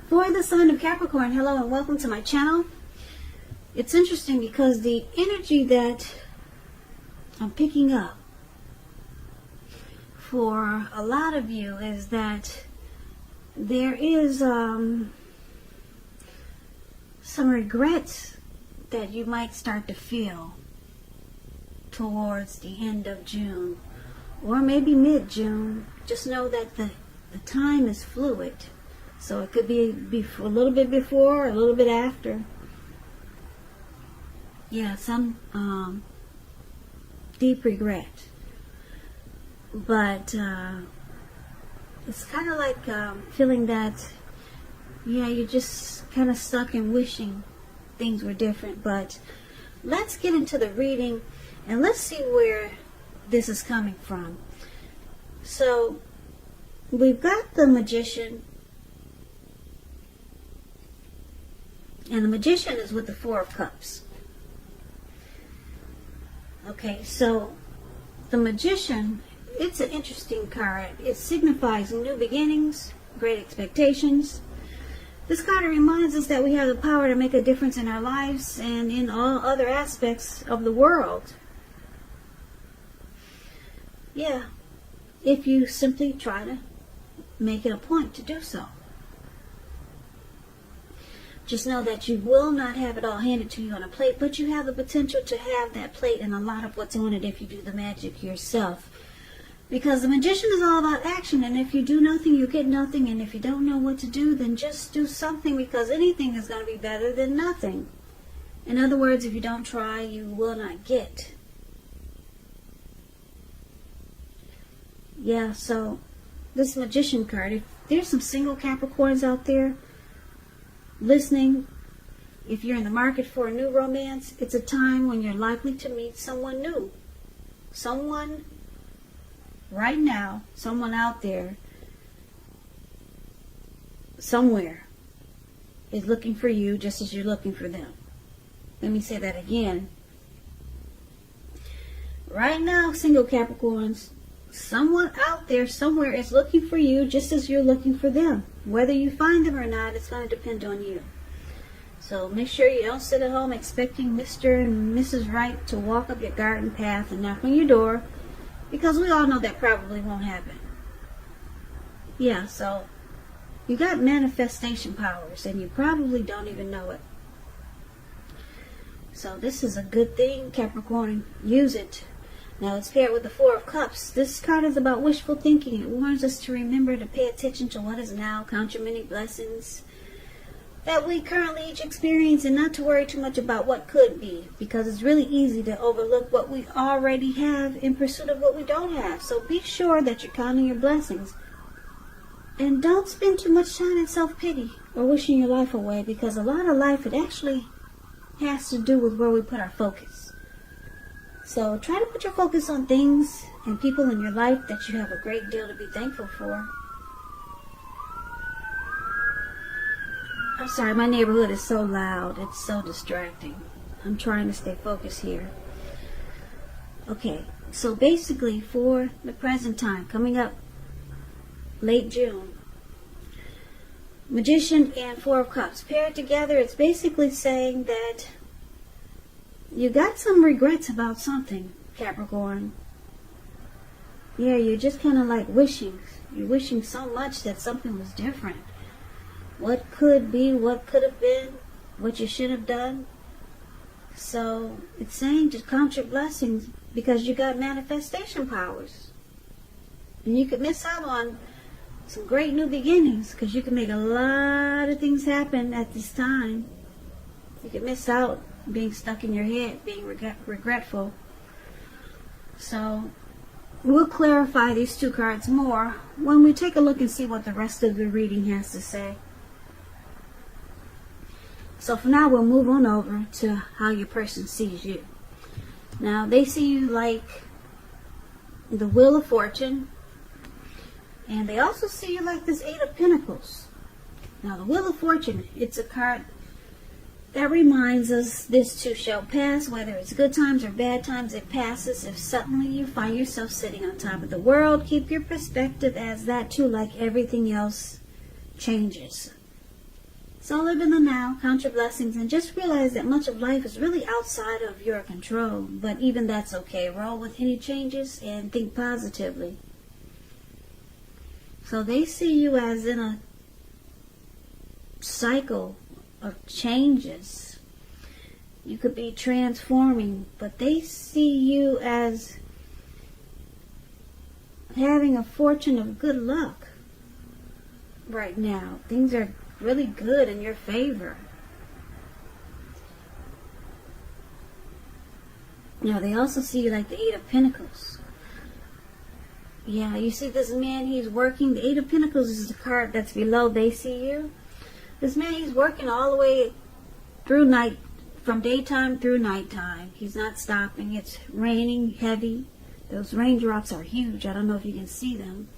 For the sign of Capricorn, hello and welcome to my channel. It's interesting because the energy that I'm picking up for a lot of you is that there is some regrets that you might start to feel towards the end of June or maybe mid-June. Just know that the time is fluid. So it could be a little bit before, or a little bit after. Yeah, some deep regret. But it's kind of like feeling that, yeah, you're just kind of stuck in wishing things were different. But let's get into the reading and let's see where this is coming from. So we've got the Magician. And the Magician is with the Four of Cups. Okay, so the Magician, it's an interesting card. It signifies new beginnings, great expectations. This card reminds us that we have the power to make a difference in our lives and in all other aspects of the world. Yeah, if you simply try to make it a point to do so. Just know that you will not have it all handed to you on a plate, but you have the potential to have that plate and a lot of what's on it if you do the magic yourself. Because the Magician is all about action, and if you do nothing, you get nothing, and if you don't know what to do, then just do something, because anything is going to be better than nothing. In other words, if you don't try, you will not get. Yeah, so this Magician card, if there's some single Capricorns out there listening, if you're in the market for a new romance, it's a time when you're likely to meet someone new. Someone right now, someone out there, somewhere, is looking for you just as you're looking for them. Let me say that again. Right now, single Capricorns, someone out there somewhere is looking for you just as you're looking for them. Whether you find them or not, it's going to depend on you. So make sure you don't sit at home expecting Mr. and Mrs. Right to walk up your garden path and knock on your door, because we all know that probably won't happen. Yeah, so you got manifestation powers and you probably don't even know it. So this is a good thing, Capricorn. Use it. Now it's paired with the Four of Cups. This card is about wishful thinking. It warns us to remember to pay attention to what is now, count your many blessings that we currently each experience, and not to worry too much about what could be, because it's really easy to overlook what we already have in pursuit of what we don't have. So be sure that you're counting your blessings. And don't spend too much time in self-pity or wishing your life away, because a lot of life, it actually has to do with where we put our focus. So try to put your focus on things and people in your life that you have a great deal to be thankful for. I'm sorry, my neighborhood is so loud. It's so distracting. I'm trying to stay focused here. Okay, so basically for the present time, coming up late June, Magician and Four of Cups paired together, it's basically saying that you got some regrets about something, Capricorn. Yeah, you're just kind of like wishing. You're wishing so much that something was different. What could be, what could have been, what you should have done. So it's saying just count your blessings, because you got manifestation powers. And you could miss out on some great new beginnings, because you can make a lot of things happen at this time. You could miss out being stuck in your head, being regretful. So we'll clarify these two cards more when we take a look and see what the rest of the reading has to say. So for now, we'll move on over to how your person sees you. Now, they see you like the Wheel of Fortune, and they also see you like this Eight of Pentacles. Now, the Wheel of Fortune, it's a card that reminds us this too shall pass. Whether it's good times or bad times, it passes. If suddenly you find yourself sitting on top of the world, keep your perspective as that too, like everything else, changes. So live in the now, count your blessings, and just realize that much of life is really outside of your control. But even that's okay. Roll with any changes and think positively. So they see you as in a cycle of changes. You could be transforming, but they see you as having a fortune of good luck right now. Things are really good in your favor. Now they also see you like the Eight of Pentacles. Yeah, you see this man, he's working. The Eight of Pentacles is the card that's below they see you. This man, he's working all the way through night, from daytime through nighttime. He's not stopping. It's raining heavy. Those raindrops are huge. I don't know if you can see them.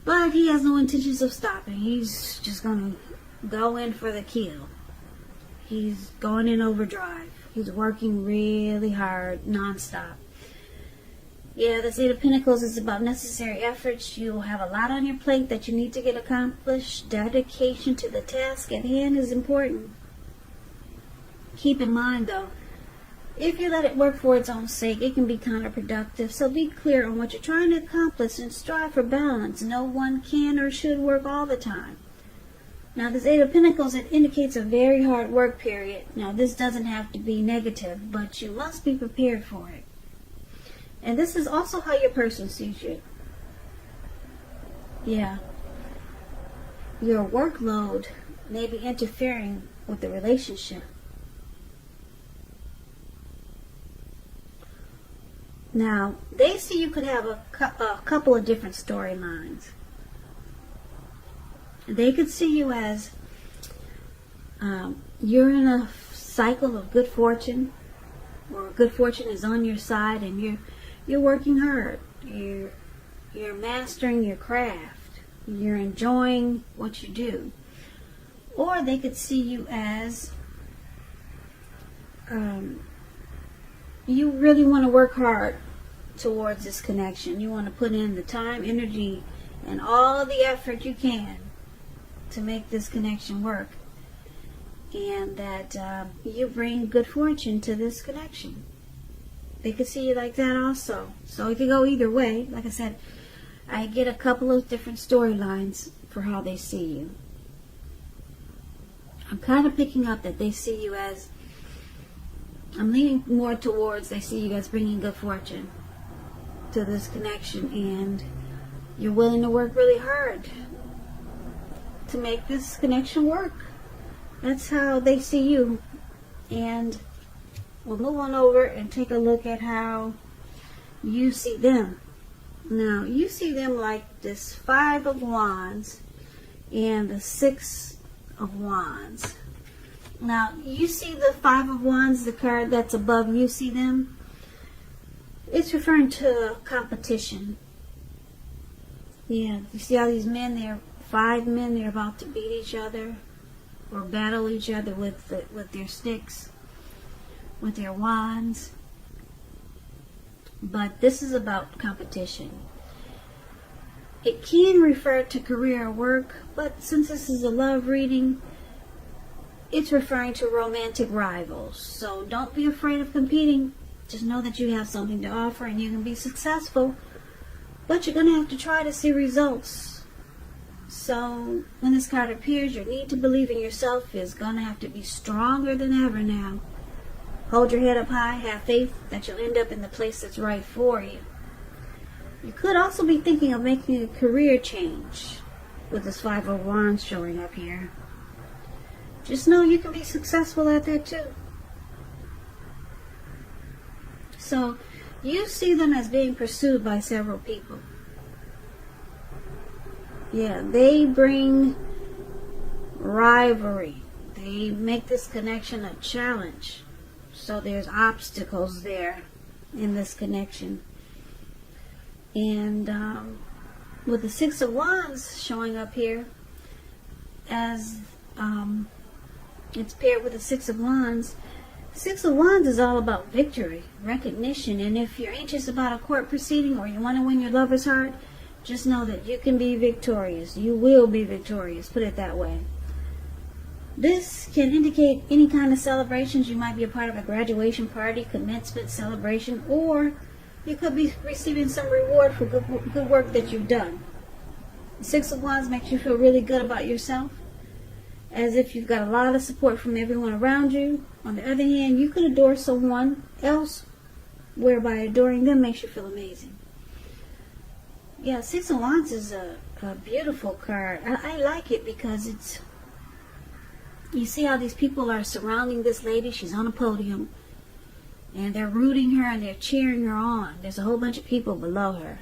But he has no intentions of stopping. He's just going to go in for the kill. He's going in overdrive. He's working really hard, nonstop. Yeah, the Eight of Pentacles is about necessary efforts. You'll have a lot on your plate that you need to get accomplished. Dedication to the task at hand is important. Keep in mind, though, if you let it work for its own sake, it can be counterproductive. So be clear on what you're trying to accomplish and strive for balance. No one can or should work all the time. Now, this Eight of Pentacles, it indicates a very hard work period. Now, this doesn't have to be negative, but you must be prepared for it. And this is also how your person sees you. Yeah. Your workload may be interfering with the relationship. Now, they see you could have a couple of different storylines. They could see you as you're in a cycle of good fortune, or good fortune is on your side, and you're working hard. You're mastering your craft. You're enjoying what you do. Or they could see you as you really want to work hard towards this connection. You want to put in the time, energy, and all the effort you can to make this connection work. And that you bring good fortune to this connection. They could see you like that also. So it could go either way. Like I said, I get a couple of different storylines for how they see you. I'm kind of picking up that they see you as, I'm leaning more towards they see you as bringing good fortune to this connection, and you're willing to work really hard to make this connection work. That's how they see you. And we'll move on over and take a look at how you see them. Now, you see them like this Five of Wands and the Six of Wands. Now, you see the Five of Wands, the card that's above you, see them? It's referring to competition. Yeah, you see all these men there, 5 men, they're about to beat each other or battle each other with their sticks, with their wands. But this is about competition. It can refer to career or work, but since this is a love reading, it's referring to romantic rivals. So don't be afraid of competing. Just know that you have something to offer and you can be successful. But you're going to have to try to see results. So when this card appears, your need to believe in yourself is going to have to be stronger than ever now. Hold your head up high. Have faith that you'll end up in the place that's right for you. You could also be thinking of making a career change with this Five of Wands showing up here. Just know you can be successful at that too. So you see them as being pursued by several people. Yeah, they bring rivalry. They make this connection a challenge. So there's obstacles there in this connection. And with the Six of Wands showing up here, as it's paired with the Six of Wands. Six of Wands is all about victory, recognition, and if you're anxious about a court proceeding or you want to win your lover's heart, just know that you can be victorious. You will be victorious, put it that way. This can indicate any kind of celebrations. You might be a part of a graduation party, commencement celebration, or you could be receiving some reward for good work that you've done. The Six of Wands makes you feel really good about yourself, as if you've got a lot of support from everyone around you. On the other hand, you could adore someone else, whereby adoring them makes you feel amazing. Yeah, Six of Wands is a beautiful card. I like it because it's, you see how these people are surrounding this lady. She's on a podium, and they're rooting her and they're cheering her on. There's a whole bunch of people below her,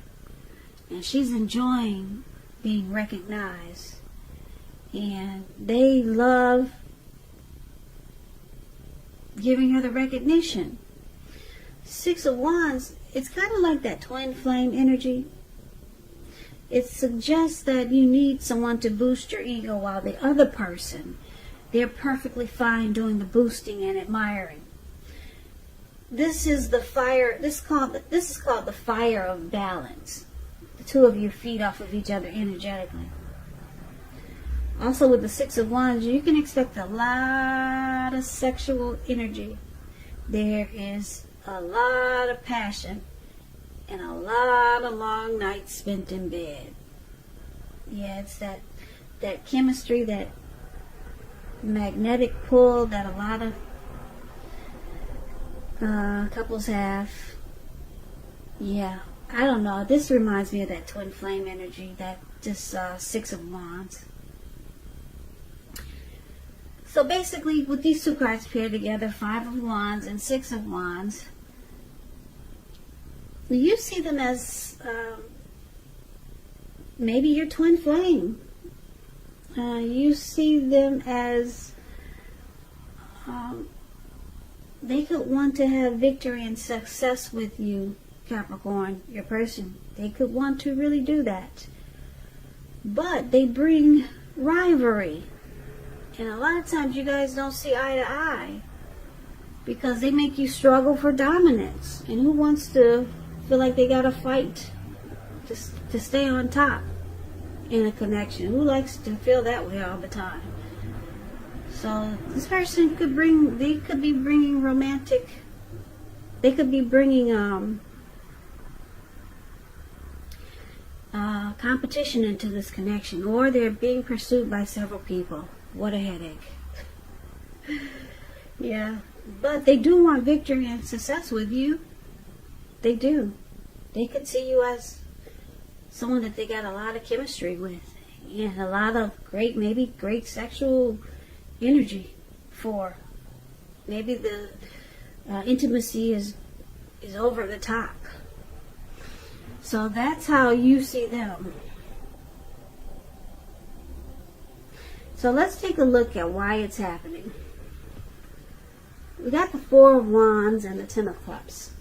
and she's enjoying being recognized, and they love giving her the recognition. Six of Wands, it's kind of like that twin flame energy. It suggests that you need someone to boost your ego, while the other person, they're perfectly fine doing the boosting and admiring. This is the fire. This is called the fire of balance. The two of you feed off of each other energetically. Also, with the Six of Wands, you can expect a lot of sexual energy. There is a lot of passion and a lot of long nights spent in bed. Yeah, it's that chemistry, that magnetic pull that a lot of couples have. Yeah, I don't know. This reminds me of that twin flame energy, that just Six of Wands. So basically, with these two cards paired together, Five of Wands and Six of Wands, you see them as maybe your twin flame. You see them as they could want to have victory and success with you, Capricorn, your person. They could want to really do that. But they bring rivalry. And a lot of times you guys don't see eye to eye, because they make you struggle for dominance. And who wants to feel like they gotta fight to stay on top in a connection? Who likes to feel that way all the time? So this person could bring, they could be bringing romantic, they could be bringing competition into this connection, or they're being pursued by several people. What a headache. Yeah, but they do want victory and success with you. They do. They could see you as someone that they got a lot of chemistry with, and a lot of maybe great sexual energy for. Maybe the intimacy is over the top. So that's how you see them. So let's take a look at why it's happening. We got the Four of Wands and the Ten of Cups.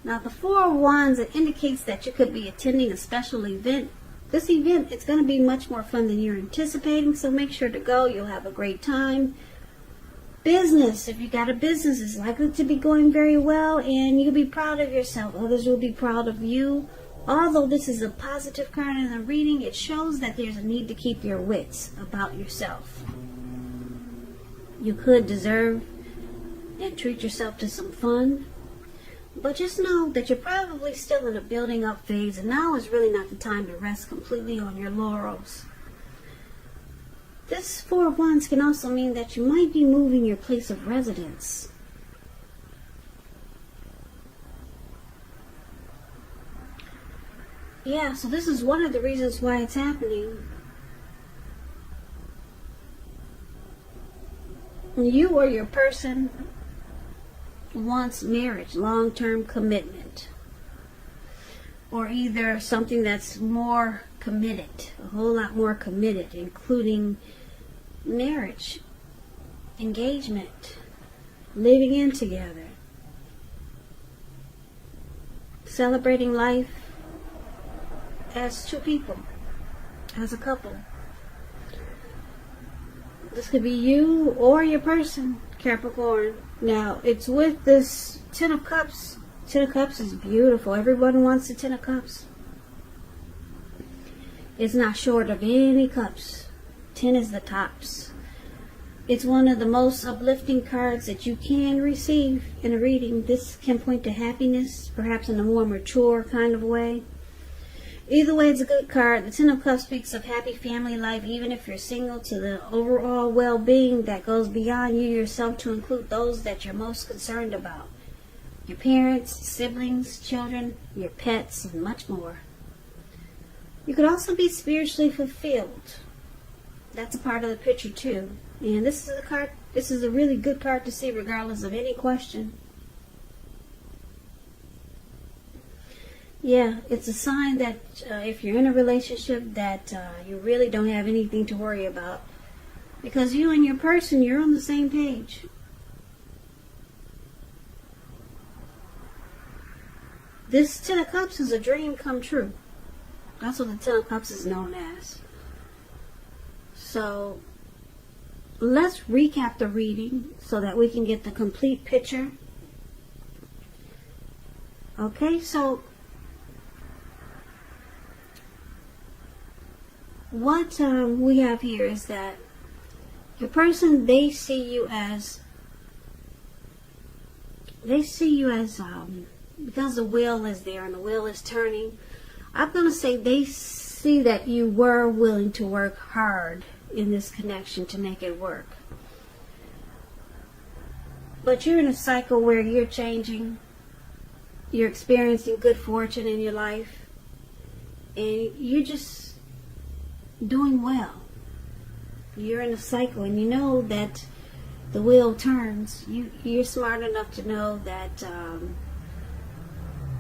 Now the Four of Wands, it indicates that you could be attending a special event. This event, it's going to be much more fun than you're anticipating, so make sure to go. You'll have a great time. Business, if you got a business, is likely to be going very well, and you'll be proud of yourself. Others will be proud of you. Although this is a positive card in the reading, it shows that there's a need to keep your wits about yourself. You could deserve and treat yourself to some fun, but just know that you're probably still in a building up phase, and now is really not the time to rest completely on your laurels. This Four of Wands can also mean that you might be moving your place of residence. Yeah, so this is one of the reasons why it's happening. You or your person wants marriage, long-term commitment, or either something that's more committed, a whole lot more committed, including marriage, engagement, living in together, celebrating life as two people, as a couple. This could be you or your person, Capricorn. Now, it's with this Ten of Cups. Ten of Cups is beautiful. Everyone wants the Ten of Cups. It's not short of any cups. 10 is the tops. It's one of the most uplifting cards that you can receive in a reading. This can point to happiness, perhaps in a more mature kind of way. Either way, it's a good card. The Ten of Cups speaks of happy family life, even if you're single, to the overall well-being that goes beyond you yourself to include those that you're most concerned about. Your parents, siblings, children, your pets, and much more. You could also be spiritually fulfilled. That's a part of the picture too. And this is a really good card to see regardless of any question. Yeah, it's a sign that if you're in a relationship that you really don't have anything to worry about. Because you and your person, you're on the same page. This Ten of Cups is a dream come true. That's what the Ten of Cups is known as. So, let's recap the reading so that we can get the complete picture. Okay, so what we have here is that your person, they see you as because the wheel is there and the wheel is turning, I'm going to say they see that you were willing to work hard in this connection to make it work. But you're in a cycle where you're changing, you're experiencing good fortune in your life, and you're just doing well. You're in a cycle, and you know that the wheel turns. You're smart enough to know that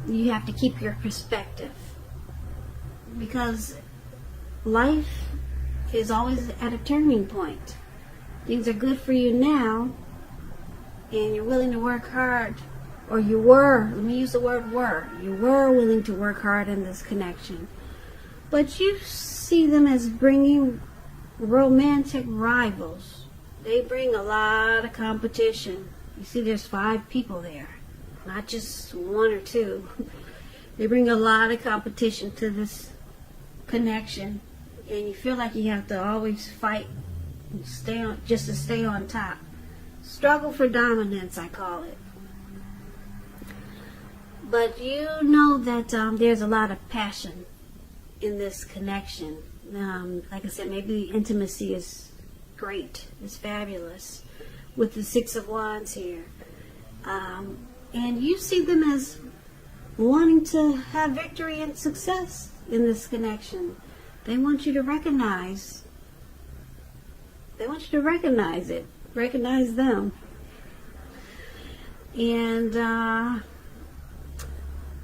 you have to keep your perspective, because life is always at a turning point. Things are good for you now, and you're willing to work hard, or you were, let me use the word were, you were willing to work hard in this connection. But you see them as bringing romantic rivals. They bring a lot of competition. You see there's 5 people there, not just 1 or 2. They bring a lot of competition to this connection, and you feel like you have to always fight and stay on, just to stay on top. Struggle for dominance, I call it. But you know that there's a lot of passion in this connection. Like I said, maybe intimacy is great, it's fabulous, with the 6 of Wands here. And you see them as wanting to have victory and success in this connection. They want you to recognize. They want you to recognize it. Recognize them. And,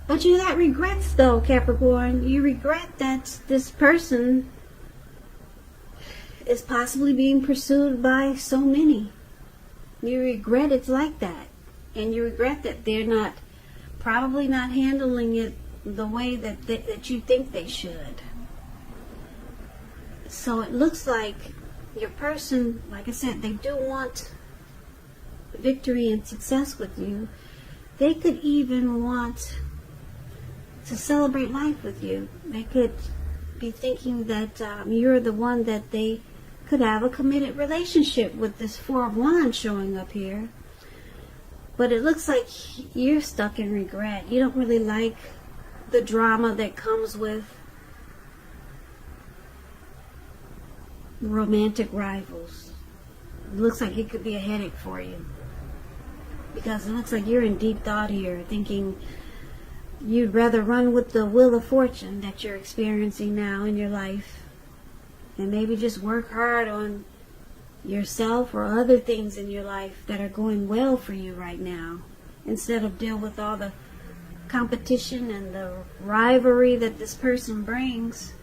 but you got regrets though, Capricorn. You regret that this person is possibly being pursued by so many. You regret it's like that. And you regret that they're probably not handling it the way that you think they should. So it looks like your person, like I said, they do want victory and success with you. They could even want to celebrate life with you. They could be thinking that you're the one that they could have a committed relationship with, this 4 of Wands showing up here. But it looks like you're stuck in regret. You don't really like the drama that comes with romantic rivals. It looks like it could be a headache for you, because it looks like you're in deep thought here, thinking you'd rather run with the wheel of fortune that you're experiencing now in your life, and maybe just work hard on yourself or other things in your life that are going well for you right now, instead of deal with all the competition and the rivalry that this person brings.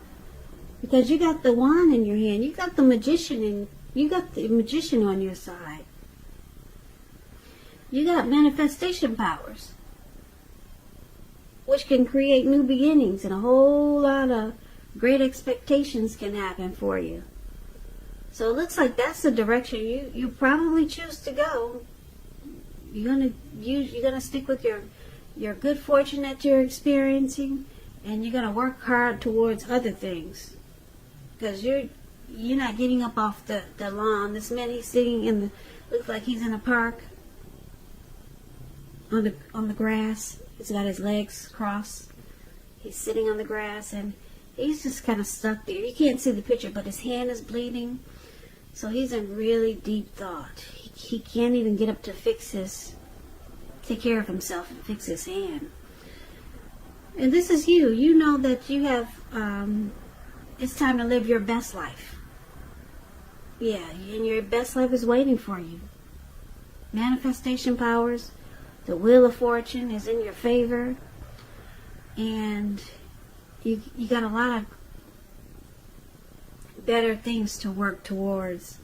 Because you got the wand in your hand, you got the magician, and you got the magician on your side. You got manifestation powers, which can create new beginnings, and a whole lot of great expectations can happen for you. So it looks like that's the direction you probably choose to go. You're gonna stick with your good fortune that you're experiencing, and you're gonna work hard towards other things, because you're not getting up off the lawn. This man, he's sitting in the, looks like he's in a park on the grass. He's got his legs crossed. He's sitting on the grass and he's just kind of stuck there. You can't see the picture, but his hand is bleeding. So he's in really deep thought. He can't even get up to take care of himself and fix his hand. And this is you. You know that you have, it's time to live your best life. Yeah, and your best life is waiting for you. Manifestation powers, the wheel of fortune is in your favor. And you got a lot of better things to work towards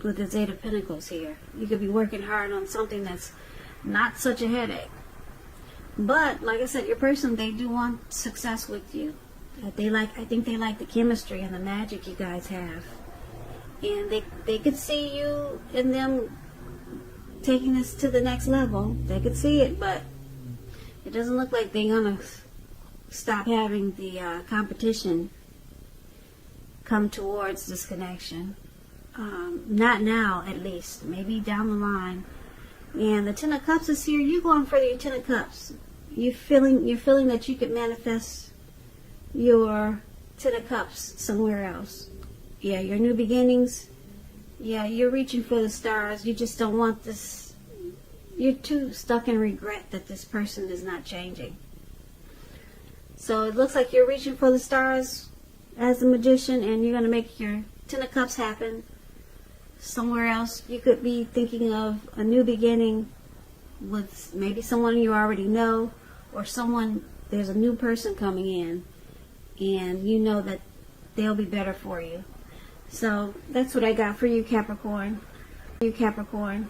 with the Eight of Pentacles here. You could be working hard on something that's not such a headache. But like I said, your person, they do want success with you. I think they like the chemistry and the magic you guys have. And they could see you and them taking this to the next level. They could see it, but it doesn't look like they're gonna stop having the competition come towards this connection. Not now, at least. Maybe down the line. And the Ten of Cups is here. You're going for your Ten of Cups. You're feeling that you could manifest your Ten of Cups somewhere else. Yeah, your new beginnings. Yeah, you're reaching for the stars. You just don't want this. You're too stuck in regret that this person is not changing. So it looks like you're reaching for the stars as a magician, and you're going to make your Ten of Cups happen somewhere else. You could be thinking of a new beginning with maybe someone you already know, or there's a new person coming in, and you know that they'll be better for you. So that's what I got for you, Capricorn. You Capricorn.